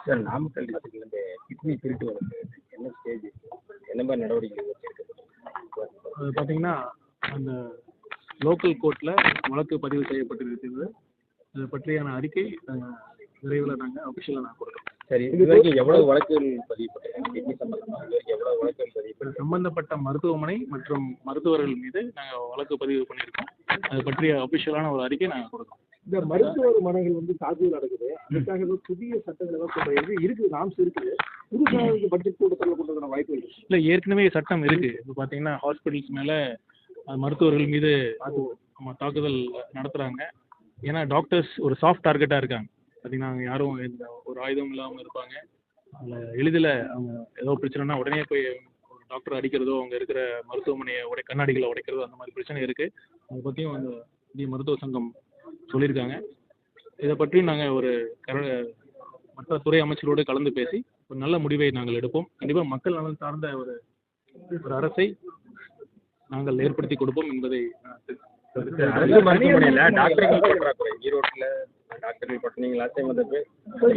Sir Namakkal டிஸ்ட்ரிக்ட்ல இந்த kidney திருட்டு வழக்கு என்ன ஸ்டேஜ், என்ன மாதிரி நடவடிக்கை அது பார்த்தீங்கன்னா அந்த லோக்கல் கோர்ட்டில் வழக்கு பதிவு செய்யப்பட்டிருக்கிறது. அது பற்றியான அறிக்கை விரைவில் நாங்கள் அஃபிஷியலாக கொடுக்குறோம். சரி, இது வரைக்கும் எவ்வளவு வழக்குகள் பதிவுப்பட்டிருக்காங்க? கிட்னி சம்பந்தமாக இது வரைக்கும் எவ்வளவு வழக்குகள் பதிவு சம்பந்தப்பட்ட மருத்துவமனை மற்றும் மருத்துவர்கள் மீது நாங்கள் வழக்கு பதிவு பண்ணியிருக்கோம். அது பற்றிய அஃபிஷியலான ஒரு அறிக்கை நாங்கள் கொடுக்குறோம். இந்த மருத்துவமனைகள் வந்து தாக்குதல் நடக்குது, அதுக்காக புதிய சட்டங்கள் ஏதாவது இருக்குது, நாம்ஸ் இருக்குது, புதுசாக பட்ஜெட் கூட்டத்தில் கொண்டு வர வாய்ப்பு இருக்குது. இல்லை, ஏற்கனவே சட்டம் இருக்குது. இப்போ பார்த்தீங்கன்னா ஹாஸ்பிட்டல்ஸ் மேலே மருத்துவர்கள் மீது தாக்குதல் நடத்துகிறாங்க. ஏன்னா டாக்டர்ஸ் ஒரு சாஃப்ட் டார்கெட்டாக இருக்காங்க. பார்த்தீங்கன்னா அவங்க யாரும் எந்த ஒரு ஆயுதம் இல்லாமல் இருப்பாங்க. அதில் எளிதில் அவங்க ஏதோ பிரச்சனைனா உடனே போய் ஒரு டாக்டர் அடிக்கிறதோ, அவங்க இருக்கிற மருத்துவமனையை கண்ணாடிகளை உடைக்கிறதோ, அந்த மாதிரி பிரச்சனை இருக்குது. அதை பற்றியும் அந்த இந்திய மருத்துவ சங்கம் சொல்லியிருக்காங்க. இதை பற்றி நாங்கள் ஒரு மற்ற துறை அமைச்சரோடு கலந்து பேசி ஒரு நல்ல முடிவை நாங்கள் எடுப்போம். கண்டிப்பாக மக்கள் நலன் சார்ந்த ஒரு அரசை நாங்கள் ஏற்படுத்தி கொடுப்போம் என்பதை அரசு மருத்துவமனையில டாக்டர்கள் பற்றாக்குறை, ஈரோட்டில் டாக்டர்கள் பட்டினீங்க லாஸ்ட் டைம் வந்து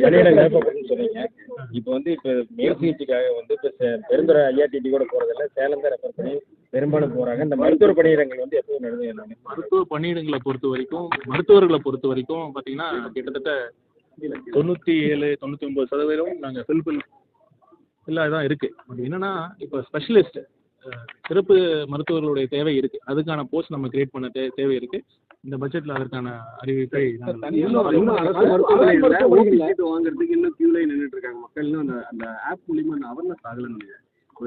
பணியிடங்கள் சொன்னீங்க. இப்போ வந்து இப்போ மேல் சிகிச்சைக்காக வந்து இப்போ பெருந்துறை ஐஆர்டிடி கூட போகிறதில்ல, சேலம் தான் ரெஃபர் பண்ணி பெரும்பாலும் போகிறாங்க. இந்த மருத்துவ பணியிடங்கள் வந்து எப்போ நடந்தது? மருத்துவ பணியிடங்களை பொறுத்த வரைக்கும், மருத்துவர்களை பொறுத்த வரைக்கும் பார்த்தீங்கன்னா கிட்டத்தட்ட 97-99% நாங்கள் ஃபில்லாக தான் இருக்குது. அது என்னென்னா இப்போ ஸ்பெஷலிஸ்ட் சிறப்பு மருத்துவர்களுடைய தேவை இருக்குது. அதுக்கான போஸ்ட் நம்ம கிரியேட் பண்ண தேவை இருக்குது. இந்த பட்ஜெட்டில் அதற்கான அறிவிப்பை வாங்குறதுக்கு இன்னும் கியூல நின்றுட்டு இருக்காங்க மக்கள். இன்னும் அந்த ஆப் மூலியமா அந்த அவேர்னஸ் ஆகலன்னு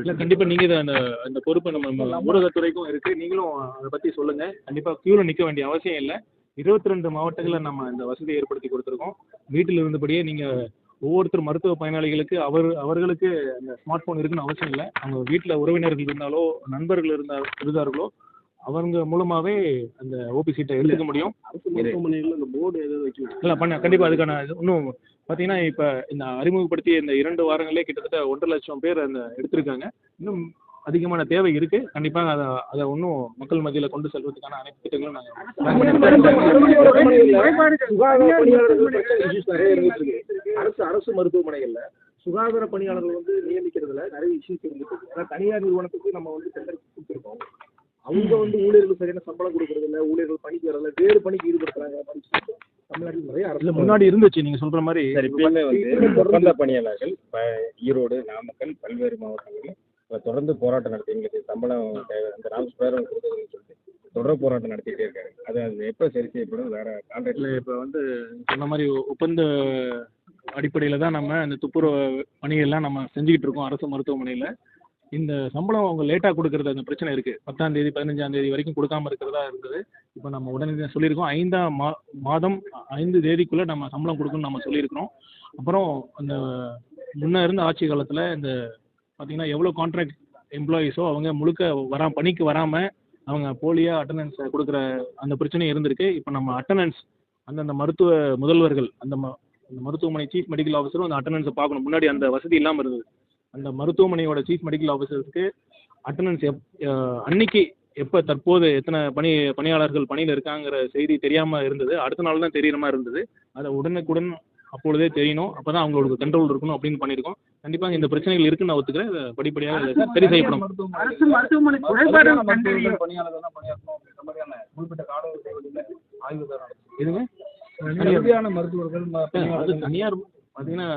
இல்லை, கண்டிப்பாக நீங்கள் இதை அந்த பொறுப்பு நம்ம ஊடகத்துறைக்கும் இருக்குது. நீங்களும் அதை பற்றி சொல்லுங்கள். கண்டிப்பாக கியூவில் நிற்க வேண்டிய அவசியம் இல்லை. 22 மாவட்டங்களில் நம்ம இந்த வசதியை ஏற்படுத்தி கொடுத்துருக்கோம். வீட்டில் இருந்தபடியே நீங்கள் ஒவ்வொருத்தர் மருத்துவ பயனாளிகளுக்கு அவர்களுக்கு அந்த ஸ்மார்ட் ஃபோன் இருக்குன்னு அவசியம் இல்லை. அவங்க வீட்டில் உறவினர்கள் இருந்தாலோ நண்பர்கள் இருந்தார்களோ அவங்க மூலமாகவே அந்த ஓபி சீட்டை எடுத்துக்க முடியும். மருத்துவமனைகளில் அந்த போர்டு எதாவது வைக்கலாம். இல்லை கண்டிப்பாக அதுக்கான இன்னும் பார்த்தீங்கன்னா இப்போ இந்த அறிமுகப்படுத்திய இந்த 2 வாரங்களே கிட்டத்தட்ட 1.5 லட்சம் பேர் அந்த எடுத்திருக்காங்க. இன்னும் அதிகமான தேவை இருக்குது. கண்டிப்பாக அதை இன்னும் மக்கள் மத்தியில் கொண்டு செல்வதற்கான அனைத்து திட்டங்களும் அரசு மருத்துவமனைகள்ல சுகாதார பணியாளர்கள் வந்து நியமிக்கிறதுல நிறைய இஷ்யூஸ் இருந்துச்சு. தனியார் நிறுவனத்துக்கு நம்ம வந்து டெண்டர் கொடுத்துருக்கோம். அவங்க வந்து ஊழியர்கள் சரியான சம்பளம் கொடுக்கறது இல்லை, ஊழியர்கள் பணிக்கு வரல, வேறு பணிக்கு ஈடுபடுத்துறாங்க. தமிழ்நாட்டில் நிறைய அரசு முன்னாடி இருந்துச்சு நீங்க சொல்ற மாதிரி. இப்பயுமே வந்து ஒப்பந்த பணியாளர்கள் ஈரோடு, நாமக்கல், பல்வேறு மாவட்டங்களில் தொடர்ந்து போராட்டம் நடத்தி எங்களுக்கு சம்பளம் அந்த நாம்ஸ் பிரகாரம் கொடுக்குறதுன்னு சொல்லிட்டு தொடர் போராட்டம் நடத்திட்டே இருக்காங்க. அது எப்போ சரி செய்யப்படும்? வேற கான்ட்ராக்ட்ல இப்போ வந்து சொன்ன மாதிரி ஒப்பந்த அடிப்படையில் தான் நம்ம இந்த துப்புரவு பணிகள்லாம் நம்ம செஞ்சுக்கிட்டு இருக்கோம் அரசு மருத்துவமனையில். இந்த சம்பளம் அவங்க லேட்டாக கொடுக்கறது அந்த பிரச்சனை இருக்குது. 10ஆம் தேதி 15ஆம் தேதி வரைக்கும் கொடுக்காம இருக்கிறதா இருக்குது. இப்போ நம்ம உடனே சொல்லியிருக்கோம் 5ஆம் மாதம் 5 தேதிக்குள்ளே நம்ம சம்பளம் கொடுக்கணும்னு நம்ம சொல்லியிருக்கிறோம். அப்புறம் அந்த முன்னே இருந்த ஆட்சி காலத்தில் இந்த பார்த்தீங்கன்னா எவ்வளோ கான்ட்ராக்ட் எம்ப்ளாயீஸோ அவங்க முழுக்க பணிக்கு வராமல் அவங்க போலியாக அட்டண்டன்ஸ் கொடுக்குற அந்த பிரச்சனையும் இருந்திருக்கு. இப்போ நம்ம அட்டண்டன்ஸ் அந்தந்த மருத்துவ முதல்வர்கள் அந்த மருத்துவமனை சீஃப் மெடிக்கல் ஆஃபீஸரும் அந்த அட்டண்டன்ஸை பார்க்கணும். முன்னாடி அந்த வசதி இல்லாமல் இருந்தது. அந்த மருத்துவமனையோட சீஃப் மெடிக்கல் ஆஃபீஸருக்கு அட்டண்டன்ஸ் அன்னைக்கு எப்போ தற்போது எத்தனை பணியாளர்கள் பணியில் இருக்காங்கிற செய்தி தெரியாமல் இருந்தது. அடுத்த நாள் தான் தெரியுற மாதிரி இருந்தது. அதை உடனுக்குடன் அப்பொழுதே தெரியணும். அப்போ தான் அவங்களோட கண்ட்ரோல் இருக்கணும் அப்படின்னு பண்ணியிருக்கோம். கண்டிப்பாக இந்த பிரச்சனைகள் இருக்குன்னு நான் ஒத்துக்கிறேன். இதை படிப்படியாக சரி செய்யப்படும். இதுங்க தனியார் பார்த்தீங்கன்னா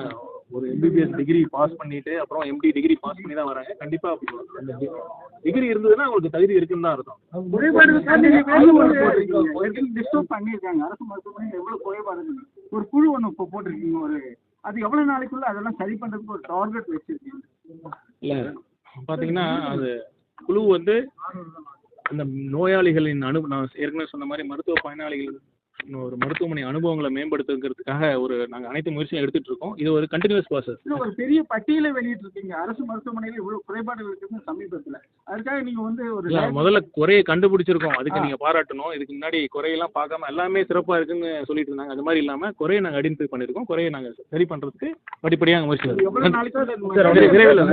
ஒரு MBBS டிகிரி பாஸ் பண்ணிட்டு அப்புறம் MD டிகிரி பாஸ் பண்ணி தான் வராங்க. கண்டிப்பாக அந்த டிகிரி இருந்ததுன்னா அவங்களுக்கு தகுதி இருக்குன்னு தான் அர்த்தம். டிஸ்டர்ப் பண்ணியிருக்காங்க அரசு மருத்துவமனையில் எவ்வளோ குறைபாடு. ஒரு குழு ஒன்று இப்போ போட்டிருக்கீங்க. அது எவ்வளோ நாளைக்குள்ள அதெல்லாம் சரி பண்ணுறதுக்கு ஒரு டார்கெட் வச்சிருக்கீங்க? இல்லை பார்த்தீங்கன்னா அது குழு வந்து அந்த நோயாளிகளின் நான் ஏற்கனவே சொன்ன மாதிரி மருத்துவ பயனாளிகள் ஒரு மருத்துவமனை அனுபவங்களை மேம்படுத்துங்கிறதுக்காக நாங்கள் அனைத்து முயற்சியும் எடுத்துட்டு இருக்கோம். இது ஒரு கண்டினியூஸ் ப்ராசஸ். ஒரு பெரிய பட்டியலை வெளியிட்டு இருக்கீங்க அரசு மருத்துவமனையில் இவ்வளவு குறைபாடுகள் இருக்குன்னு சமீபத்தில். அதுக்காக நீங்க வந்து முதல்ல குறையை கண்டுபிடிச்சிருக்கோம். அதுக்கு நீங்க பாராட்டணும். இதுக்கு முன்னாடி குறையெல்லாம் பார்க்காம எல்லாமே சிறப்பா இருக்குன்னு சொல்லிட்டு இருந்தாங்க. அது மாதிரி இல்லாம குறையை நாங்கள் ஐடென்டிஃபை பண்ணிருக்கோம். குறையை நாங்கள் சரி பண்றதுக்கு படிப்படியாக முயற்சி விரைவில்